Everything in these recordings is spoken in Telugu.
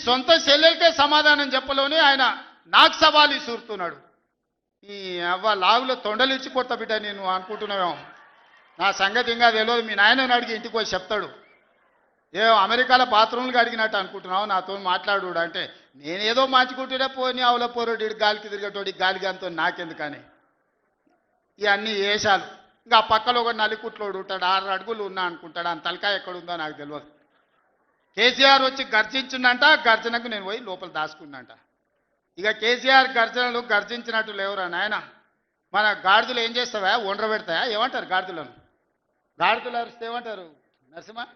సొంత చెల్లెలకే సమాధానం చెప్పలోనే ఆయన నాకు సవాలు ఇసురుతున్నాడు. ఈ అవ్వ లాగులో తొండలు ఇచ్చి కొత్త బిడ్డ నేను అనుకుంటున్నావేమో. నా సంగతి ఇంకా తెలియదు. మీ నాయనని అడిగి ఇంటికి పోయి చెప్తాడు. ఏ అమెరికాలో బాత్రూమ్లు అడిగినట్టు అనుకుంటున్నావు నాతో మాట్లాడు అంటే, నేనేదో మార్చుకుంటుండే పోని ఆవుల పోరోడి గాలికి తిరిగేటోడి గాలికి అంతో నాకెందుకని ఇవన్నీ వేషాలు. ఇంకా ఆ పక్కలో ఒక నలికుట్లోడు ఉంటాడు, 6 అడుగులు ఉన్నా అనుకుంటాడు. ఆ తలకాయ ఎక్కడుందో నాకు తెలియదు. కేసీఆర్ వచ్చి గర్జించిందంట, గర్జనకు నేను పోయి లోపల దాచుకున్నంట. ఇక కేసీఆర్ గర్జనలు గర్జించినట్టు లేవురా నాయన. మన గాడిదలు ఏం చేస్తావా, ఒండ్ర పెడతాయా, ఏమంటారు గాడిదలను? గాడిదలు అరిస్తే ఏమంటారు నరసింహ?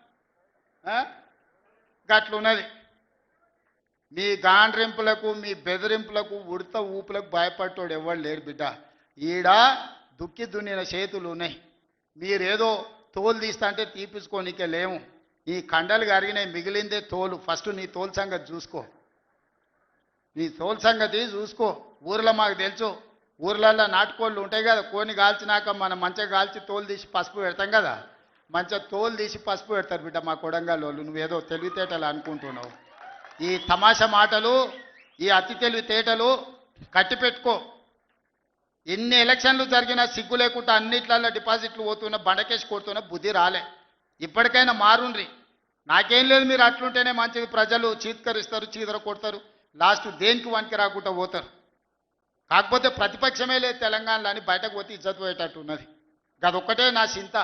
గట్లున్నది. మీ గాండ్రింపులకు మీ బెదిరింపులకు ఉడత ఊపులకు భయపడ్డాడు ఎవరు లేరు బిడ్డ. ఈడ దుక్కి దున్నిన చేతులు ఉన్నాయి. మీరేదో తోలు తీస్తా అంటే తీపించుకోనికే లేము. ఈ కండలు కరిగినాయి, మిగిలిందే తోలు. ఫస్ట్ నీ తోలు సంగతి చూసుకో, నీ తోలు సంగతి చూసుకో. ఊర్లో మాకు తెలుసు, ఊర్లల్లో నాటుకోళ్ళు ఉంటాయి కదా, కోని కాల్చినాక మనం మంచిగా కాల్చి తోలు తీసి పసుపు పెడతాం కదా, మంచిగా తోలు తీసి పసుపు పెడతారు బిడ్డ మా కొడంగల్ వాళ్ళు. నువ్వేదో తెలివితేటలు అనుకుంటున్నావు. ఈ తమాషా మాటలు, ఈ అతి తెలివితేటలు కట్టి పెట్టుకో. ఎన్ని ఎలక్షన్లు జరిగినా సిగ్గు లేకుండా అన్నిట్లలో డిపాజిట్లు పోతున్నా, బండకేసి కొడుతున్నా బుద్ధి రాలే. ఇప్పటికైనా మారుండ్రి. నాకేం లేదు, మీరు అట్లుంటేనే మంచిది. ప్రజలు చీత్కరిస్తారు, చీదర కొడతారు, లాస్ట్ దేనికి వనికి రాకుండా పోతారు. కాకపోతే ప్రతిపక్షమే లేదు తెలంగాణలో అని బయటకు పోతే ఇజ్జత్ పోయేటట్టు ఉన్నది. గదొక్కటే నా చింత.